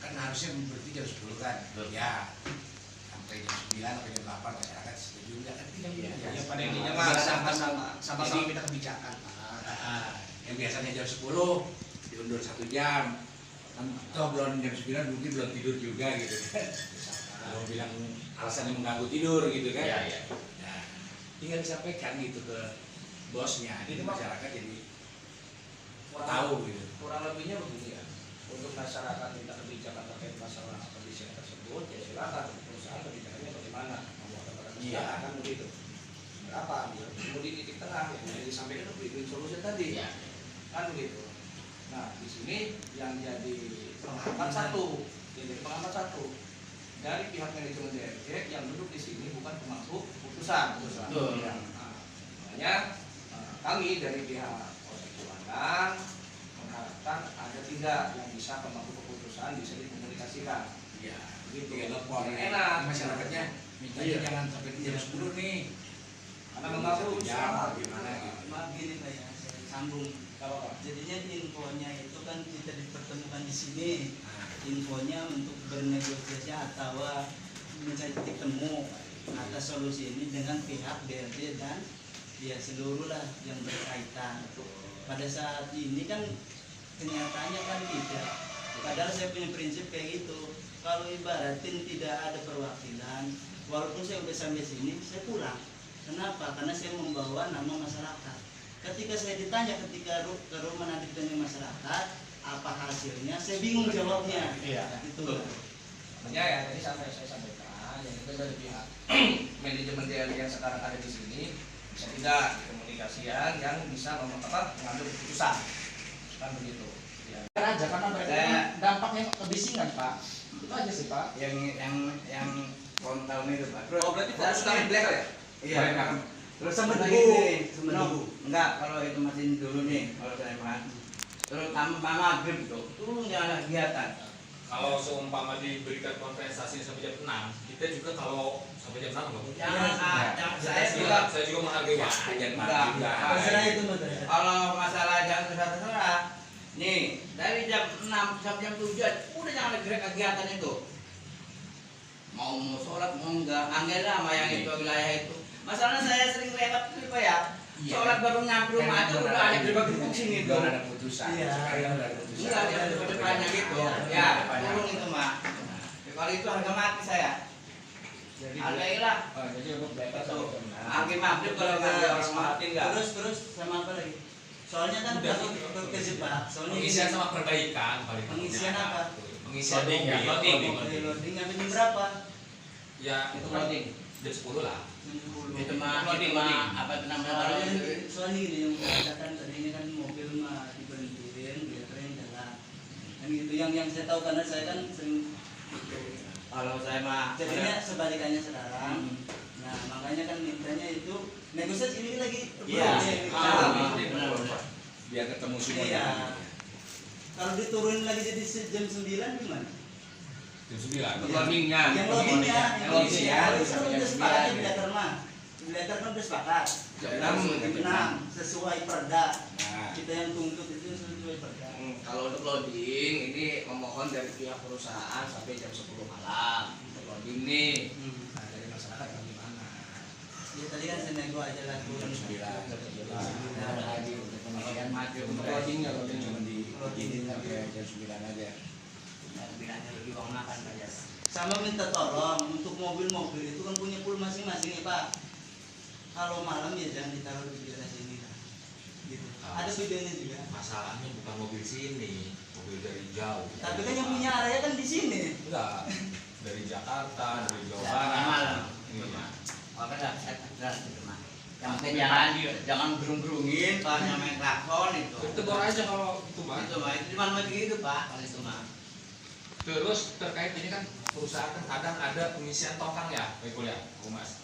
kan harusnya berarti jam 10 kan. Ya. Sampai jam 9 sampai jam 8 masyarakat setuju enggak kan tidak ya. Ya pada intinya mah sama-sama kita kebijakan. Yang biasanya jam 10 diundur 1 jam. Kan toh belum jam 9 mungkin belum tidur juga gitu kan. Kalau bilang alasannya mengganggu tidur gitu kan. Iya. Nah, tinggal disampaikan gitu ke bosnya, jadi masyarakat jadi tahu gitu. Kurang lebihnya begini ya. Untuk masyarakat minta kebijakan terkait masalah kondisi tersebut, ya silakan perusahaan kebijakannya bagaimana, membuat kebijakan kan begitu. Berapa? Kemudian di titik tengah yang disampaikan itu win solution tadi, kan begitu. Nah di sini yang jadi penghambat satu, dari pihak manajemen DRJ yang duduk di sini bukan pemangku putusan. Ya. Nah, makanya kami dari pihak Polsek Ciwandan mengharapkan ada 3 yang bisa pemangku keputusan bisa dikomunikasikan. Iya. Gitu. Enak masyarakatnya mintanya jangan sampai jam 10 nih. Karena mengganggu jam gimana gitu. Maaf gini Pak ya, saya sambung. Jadinya infonya itu kan kita dipertemukan di sini. Infonya untuk bernegosiasi atau mencari titik temu atas solusi ini dengan pihak BRD dan ya seluruh lah yang berkaitan. Pada saat ini kan kenyataannya kan tidak. Padahal saya punya prinsip kayak gitu. Kalau ibaratin tidak ada perwakilan, walaupun saya udah sampai sini, saya pulang. Kenapa? Karena saya membawa nama masyarakat. Ketika saya ditanya ketika ke rumah nanti ditanya masyarakat, apa hasilnya? Saya bingung jawabnya. Iya. Itu. Makanya ya tadi sampai saya sampaikan, yang itu dari pihak manajemen DRJ yang sekarang ada di sini bisa tidak komunikasian yang bisa mengambil keputusan, kan begitu. Ya. Aja karena mereka dampaknya kebisingan Pak. Itu aja sih Pak. Yang tahun itu Pak. Terus, berarti harus kami black ya? Iya. Terus sama Semenubu. Enggak, kalau itu masih dulu nih, kalau saya makan. Terus tambah maghrib tuh, turun jangan ada kegiatan. Kalau seumpama diberikan kompensasi sampai jam 6, kita juga kalau sampai jam 6 nggak mungkin. Jangan saya juga menghargai waktu. Terserah itu betul. Kalau masalah jangan terserah. Nih, dari jam 6 sampai jam 7 udah jangan ada kegiatan itu. Mau sholat mau enggak, angin lah sama yang itu wilayah itu. Masalahnya saya sering lewat tuh Pak ya. Sholat baru nyampe rumah aja udah ada gerbang sini tuh. Ada putusan. Sekarang ada putusan. Enggak ada depannya gitu. Ya, turun itu Mak. Kalau itu harga mati saya. Hargailah. Jadi untuk black Tuh. Harga maghrib kalau nggak ada orang mati enggak. Terus sama apa lagi? Soalnya kan kejebak. Soalnya Pengisian sama perbaikan paling pengisian apa? Pengisian Loading sampai jam berapa? Ya itu loading jam 10 lah. Itu mah apa itu namanya? Soalnya ini yang katakan tadi ini kan mobil mah diberhentiin biar keren jalan. Kan gitu yang saya tahu karena saya kan sering Kalau saya mah jadinya sebalikannya sekarang. Nah makanya kan mintanya itu negosiasi ini lagi. Iya. Biar ketemu semua. Iya. Kalau diturunin lagi jadi jam 9 gimana? Jam 9. Loadingnya. Yang loadingnya, yang loadingnya. udah sepakat di letter mah. Di letter kan udah sepakat. Jam 6 sesuai perda. Nah. Kita yang tuntut itu sesuai perda. Kalau untuk loading ini memohon dari pihak perusahaan sampai jam 10 malam untuk loading nih. Nah, dari masyarakat bagaimana? Ya tadi kan saya nego aja lah Jam 9. Ada lagi untuk pengisian maju. Loadingnya, loading. Cuma di loading sampai jam 9 aja. bilangnya lebih uang makan Pak ya. Sama minta tolong untuk mobil-mobil itu kan punya pool masing-masing ya Pak. Kalau malam ya jangan ditaruh di daerah sini lah. Gitu. Ada bedanya juga. Masalahnya bukan mobil sini, mobil dari jauh. Tapi kan yang punya area kan di sini. Enggak. Dari Jakarta, dari Jawa Ya, Barat. malam. Iya. Oke dah, saya jelas itu Mas. Yang penting jangan gerung-gerungin Pak, yang main klakson itu. Tegur aja kalau itu Pak. Itu Pak, itu cuma begitu Pak, kalau itu Mas. Terus terkait ini kan perusahaan kan kadang ada pengisian tongkang ya, Pak Kuliah, Mas.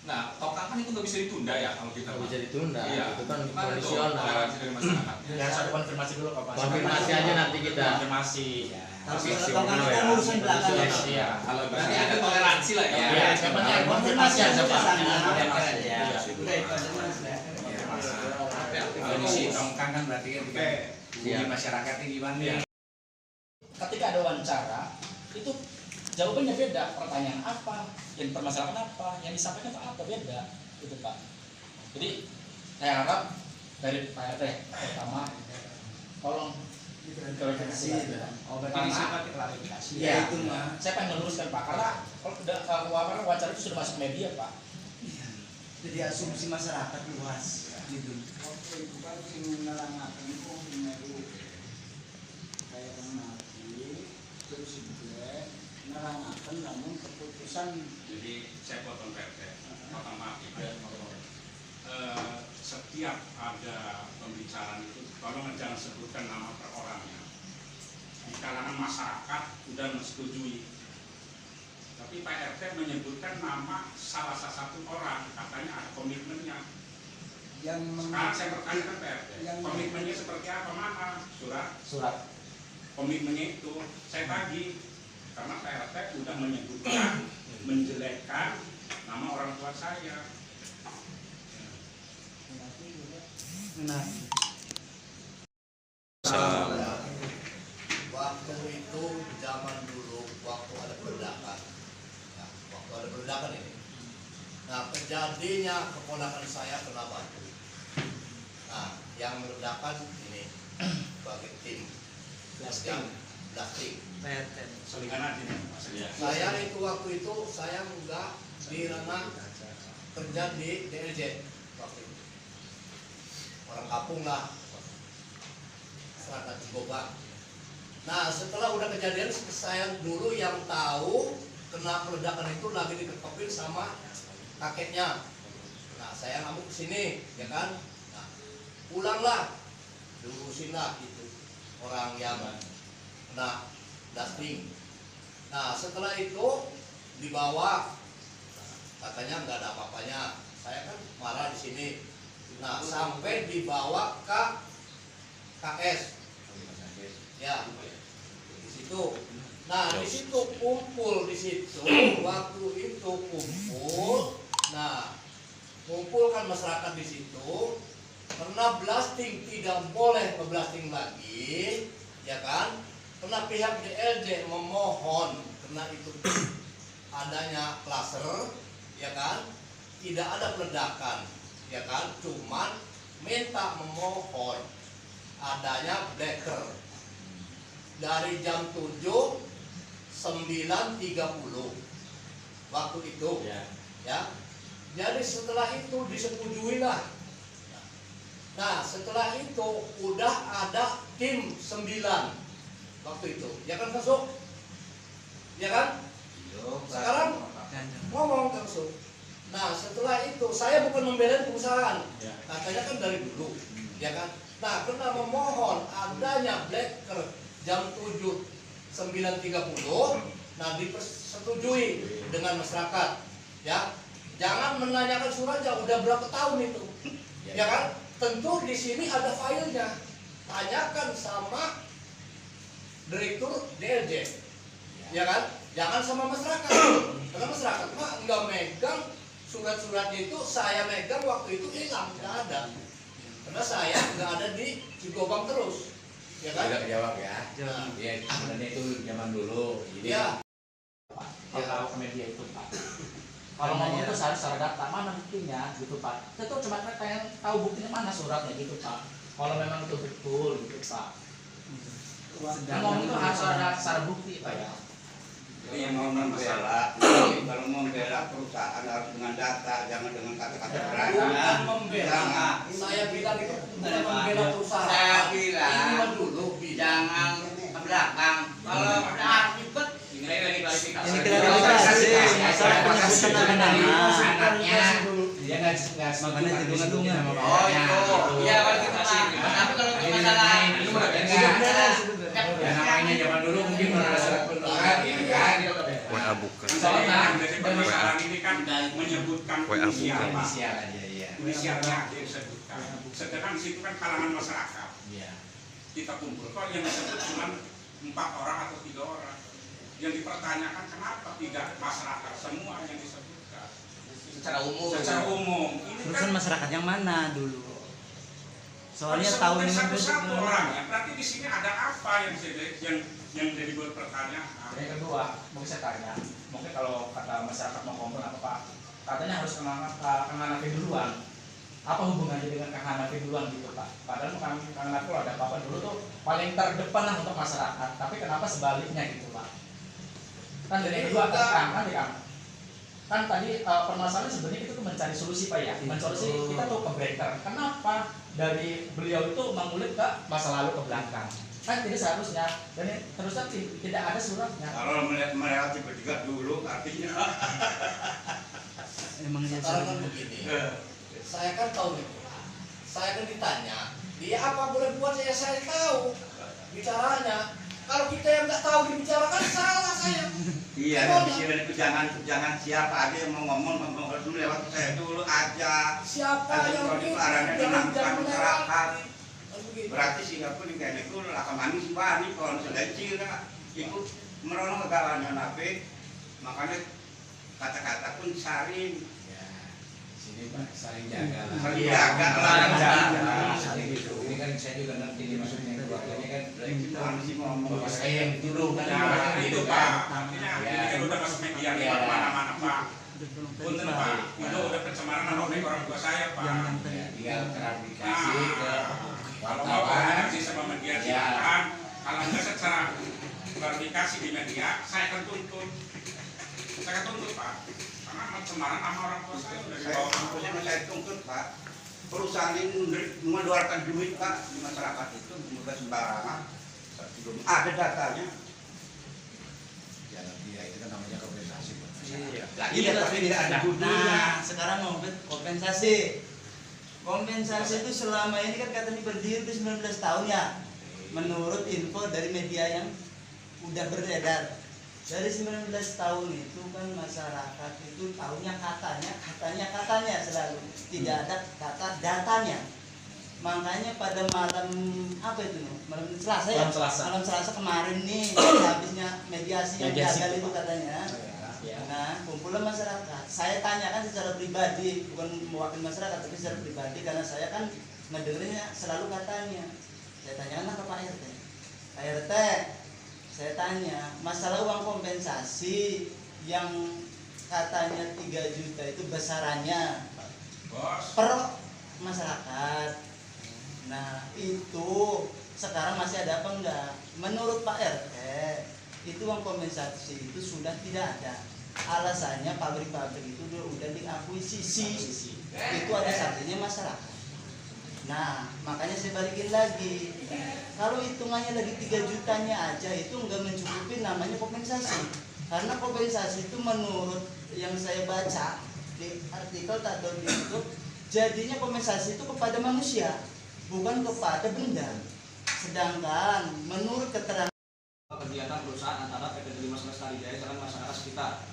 Nah, tongkang kan itu nggak bisa ditunda ya kalau kita Bisa ditunda, Iya. itu kan Gimana tuh kondisional. toleransi dari masyarakat. Ya saya konfirmasi dulu Pak. Konfirmasi aja nanti kita. Konfirmasi. Kalau Konfirmasi tongkang dulu itu ya. urusan belakang. Iya. Kalau Berarti ada toleransi lah ya. Iya, Yang penting konfirmasi aja Pak. Konfirmasi aja. Udah itu aja Mas ya. Kalau di sini tongkang kan berarti kan kita hubungi masyarakatnya gimana nih? ketika ada wawancara itu jawabannya beda, pertanyaan apa, yang permasalahan apa, yang disampaikan apa beda, gitu Pak. Jadi saya harap dari Pak RT pertama tolong klarifikasi. Oh, berarti disifat klarifikasi. Ya itu mah. Saya pengen meluruskan Pak, karena kalau udah wawancara itu sudah masuk media Pak. Iya. Jadi asumsi masyarakat luas gitu. Waktu itu kan sing nerangaken itu meru kayak nanti terus juga nerangaken namun keputusan. Jadi saya potong potong maaf ya. Setiap ada pembicaraan itu tolong jangan sebutkan nama per orangnya. Di kalangan masyarakat sudah menyetujui. Tapi Pak RT menyebutkan nama salah satu orang, katanya ada komitmennya. Sekarang saya bertanya Pak RT, komitmennya seperti apa, mana surat komitmennya itu saya tagih karena Pak RT sudah menyebutkan menjelekkan nama orang tua saya. Nah, waktu itu zaman dulu waktu ada peledakan, ya, waktu ada peledakan ini. Nah, terjadinya keponakan saya kena batu. Nah, yang meledakkan ini bagi tim blasting. Selingan ini Saya itu waktu itu saya enggak di ranah kerja di DLJ waktu itu. Orang kampung lah, Selatan Ciboga. Nah, setelah udah kejadian, saya dulu yang tahu kena peledakan itu lagi diketopin sama kakeknya. Nah, saya ngamuk ke sini, ya kan? Nah, pulanglah, diurusin lah itu orang yang kena dusting. Nah, setelah itu dibawa, katanya nggak ada apa-apanya. Saya kan marah di sini. Nah, sampai dibawa ke KS. Ya, di situ. Nah, di situ kumpul di situ. Waktu itu kumpul. Nah, kumpul kan masyarakat di situ. Karena blasting tidak boleh ngeblasting lagi, ya kan? Karena pihak DLJ memohon karena itu adanya klaster, ya kan? Tidak ada peledakan, ya kan? Cuman minta memohon adanya breaker dari jam 7 9.30 waktu itu, ya. Jadi setelah itu disetujui lah. Nah, setelah itu udah ada tim 9 waktu itu, ya kan masuk, ya kan? Sekarang ngomong langsung. Nah, setelah itu saya bukan membela perusahaan, katanya kan dari dulu, ya kan? Nah, karena memohon adanya breaker jam 7 9.30, nah dipersetujui dengan masyarakat, ya. Jangan menanyakan suratnya udah berapa tahun itu, ya kan? Tentu di sini ada filenya, tanyakan sama direktur DLJ, ya kan? Jangan sama masyarakat, karena masyarakat mah nggak megang surat-suratnya itu. Saya megang waktu itu hilang, nggak ada, karena saya nggak ada di Cigobang terus, ya kan? Tidak jawab ya. Iya, sebenarnya itu zaman dulu. Jadi Ya. Kalau ke media itu Pak, kalau ngomong itu harus secara data, mana buktinya gitu Pak. Itu cuma pengen tahu buktinya mana suratnya gitu Pak. Kalau memang itu betul gitu Pak. Ngomong itu harus ada secara bukti Pak ya. Jadi yang mau membela, kalau membela perusahaan harus dengan data, jangan dengan kata-kata berani. Bukan membela, saya bilang itu bukan membela perusahaan. Saya bilang, ini mah dulu jangan ke belakang. Kalau udah ribet, ini lagi klarifikasi. ini klarifikasi, masalah penyebutan nama. anaknya dia nggak Makanya didengar-dengar. Oh itu, iya kalau gitu Pak. Tapi kalau untuk masalah itu udah ya namanya zaman dulu mungkin ada surat penolakan, ya kan? WA buka. Soalnya permasalahan ini kan menyebutkan WA inisial, bukan. Pak. inisial aja ya. Inisialnya disebutkan. Sedangkan di situ kan kalangan masyarakat. Iya. Kita kumpul kok yang disebut cuma 4 orang atau 3 orang. Yang dipertanyakan kenapa tidak masyarakat semua yang disebutkan secara umum. secara umum. Ini Terus kan masyarakat yang mana dulu? Soalnya tahun ini satu-satu orang ya. Berarti di sini ada apa yang yang jadi buat pertanyaan. Yang kedua, mungkin saya tanya, mungkin kalau kata masyarakat mau ngomong apa Pak, katanya harus Kang Hanafi duluan. Apa hubungannya dengan Kang Hanafi duluan gitu Pak? Padahal Kang Hanafi kalau ada apa-apa dulu tuh paling terdepan lah untuk masyarakat. Tapi kenapa sebaliknya gitu Pak? Kan dari kedua kan tadi permasalahan sebenarnya kita tuh mencari solusi Pak ya. Mencari solusi kita tuh ke breaker. Kenapa dari beliau itu mengulik ke masa lalu ke belakang? Kan tidak seharusnya, dan terusnya tidak ada suratnya. Kalau melihat melewati bertiga dulu artinya Emangnya Sekarang kan begini, saya kan tahu nih, saya kan ditanya, dia apa boleh buat saya tahu bicaranya. Kalau kita yang nggak tahu dibicarakan salah saya. iya, tapi itu jangan siapa aja yang mau ngomong harus melewati saya dulu aja. Siapa Nanti yang kalau itu bikin? arahnya Jangan dilakukan masyarakat. melewati. Berarti Singapura di kene ku lah kemanis bani kalau selecil kan ikut merono kegalannya nape. Makanya kata-kata pun saring. Ya, sini Pak, saling jaga lah. Saling jaga lah. Saling gitu. Ini kan saya juga ngerti nih maksudnya keluarganya kan. Itu harus ngomong. Bapak saya yang dulu kan. Nah, itu gitu Pak. kan. Artinya Ya. ini kan udah masuk media nih Ya. kemana-mana Pak. Punten Pak, itu udah pencemaran nama baik orang tua saya Pak. Ya, tinggal klarifikasi ke Kalau mau wartawan. komunikasi sama media Ya. silakan. Kalau enggak secara klarifikasi di media, saya akan tuntut. Saya akan tuntut Pak. Karena pencemaran nama orang tua saya udah Saya dibawa maksudnya saya tuntut Pak. Perusahaan ini mengeluarkan duit Pak di masyarakat itu bukan sembarangan. Belum ada datanya. Ya, nanti ya itu kan namanya kompensasi buat Iya. masyarakat. Iya, tapi tidak ada judulnya. Nah, sekarang kompensasi. Kompensasi itu selama ini kan katanya berdiri itu 19 tahun ya. Menurut info dari media yang udah beredar. Dari 19 tahun itu kan masyarakat itu tahunya katanya selalu. Tidak ada kata datanya. Makanya pada malam apa itu nih? Malam Selasa ya? Malam Selasa kemarin nih habisnya mediasi yang gagal itu katanya. Nah, kumpulan masyarakat. Saya tanyakan secara pribadi, bukan mewakili masyarakat, tapi secara pribadi karena saya kan ngedengerinnya selalu katanya. Saya tanyakan ke Pak RT. Pak RT, saya tanya, masalah uang kompensasi yang katanya 3 juta itu besarannya Bos. per masyarakat. Nah, itu sekarang masih ada apa enggak? Menurut Pak RT, itu uang kompensasi itu sudah tidak ada. Alasannya pabrik-pabrik itu udah diakuisisi. Itu ada saksinya masyarakat. Nah, makanya saya balikin lagi. Kalau hitungannya lagi 3 jutanya aja itu enggak mencukupi namanya kompensasi. Karena kompensasi itu menurut yang saya baca di artikel atau di YouTube, jadinya kompensasi itu kepada manusia, bukan kepada benda. Sedangkan menurut keterangan kegiatan perusahaan antara PT Delima Lestari Jaya dengan masyarakat sekitar.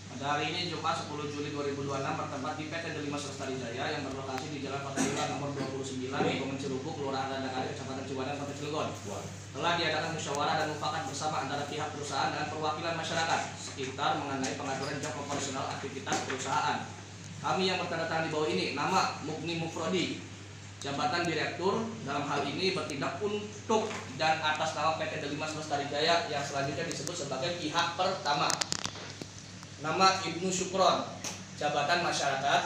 Pada hari ini Jumat 10 Juli 2026 bertempat di PT Delima Lestari Jaya yang berlokasi di Jalan Fatahila nomor 29 Lingkungan Cirubuk, Kelurahan Randakari, Kecamatan Ciwandan, Kota Cilegon. Telah diadakan musyawarah dan mufakat bersama antara pihak perusahaan dan perwakilan masyarakat sekitar mengenai pengaturan jam operasional aktivitas perusahaan. Kami yang bertanda tangan di bawah ini, nama Mukni Mufrodi, jabatan direktur, dalam hal ini bertindak untuk dan atas nama PT Delima Lestari Jaya yang selanjutnya disebut sebagai pihak pertama. Nama Ibnu Syukron, jabatan masyarakat,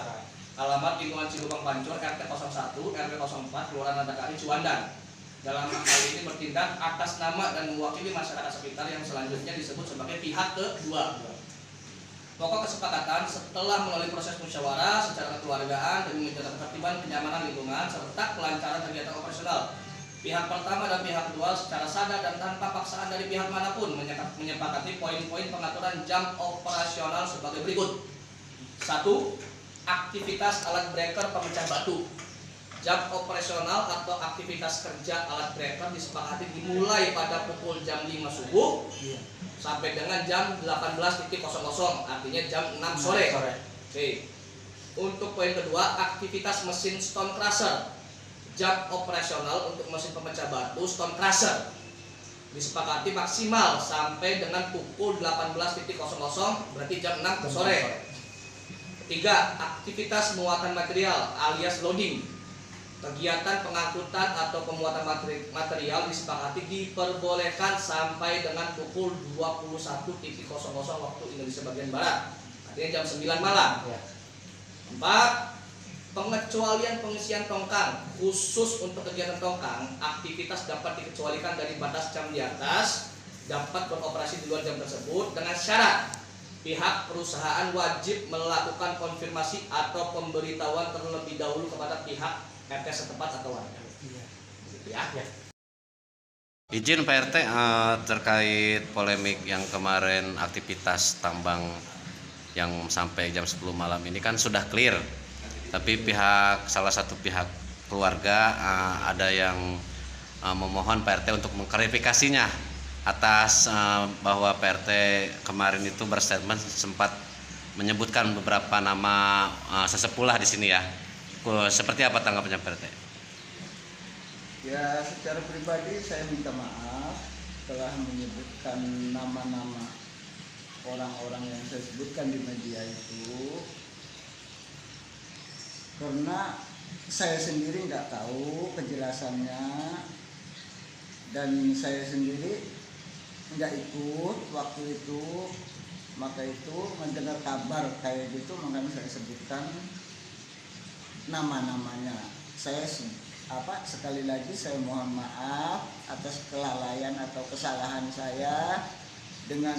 alamat lingkungan Cilubang Pancur, RT 01, RW 04, Kelurahan Randakari, Ciwandan. Dalam hal ini bertindak atas nama dan mewakili masyarakat sekitar yang selanjutnya disebut sebagai pihak kedua. Pokok kesepakatan setelah melalui proses musyawarah secara kekeluargaan demi menjaga ketertiban, kenyamanan lingkungan serta kelancaran kegiatan operasional. Pihak pertama dan pihak kedua secara sadar dan tanpa paksaan dari pihak manapun menyepakati poin-poin pengaturan jam operasional sebagai berikut. 1. Aktivitas alat breaker pemecah batu. Jam operasional atau aktivitas kerja alat breaker disepakati dimulai pada pukul jam 5 subuh sampai dengan jam 18.00, artinya jam 6 sore. Oke. Untuk poin kedua, aktivitas mesin stone crusher. Jam operasional untuk mesin pemecah batu stone crusher disepakati maksimal sampai dengan pukul 18.00, berarti jam 6 sore. Ketiga, aktivitas muatan material alias loading. kegiatan pengangkutan atau pemuatan material disepakati diperbolehkan sampai dengan pukul 21.00 waktu Indonesia bagian Barat, artinya jam 9 malam. 4. Pengecualian pengisian tongkang. Khusus untuk kegiatan tongkang, aktivitas dapat dikecualikan dari batas jam di atas, dapat beroperasi di luar jam tersebut dengan syarat pihak perusahaan wajib melakukan konfirmasi atau pemberitahuan terlebih dahulu kepada pihak RT setempat atau warga. Gitu ya. Izin Pak RT terkait polemik yang kemarin aktivitas tambang yang sampai jam 10 malam ini kan sudah clear. Tapi salah satu pihak keluarga ada yang memohon Pak RT untuk mengklarifikasinya atas bahwa Pak RT kemarin itu berstatement sempat menyebutkan beberapa nama sesepuh lah di sini ya. Seperti apa tanggapannya Pak RT? Ya, secara pribadi saya minta maaf telah menyebutkan nama-nama orang-orang yang saya sebutkan di media itu, karena saya sendiri nggak tahu kejelasannya dan saya sendiri nggak ikut waktu itu, maka itu mendengar kabar kayak gitu makanya saya sebutkan nama-namanya. Saya sekali lagi saya mohon maaf atas kelalaian atau kesalahan saya dengan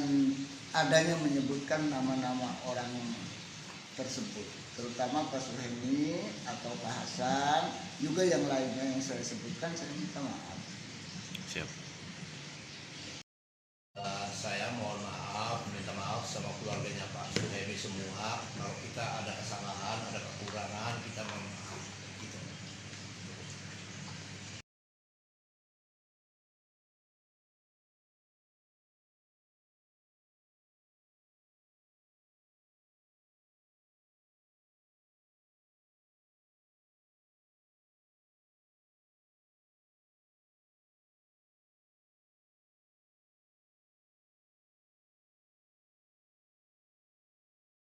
adanya menyebutkan nama-nama orang tersebut, terutama Pak Suheni atau Pak Hasan, juga yang lainnya yang saya sebutkan, saya minta maaf. Siap.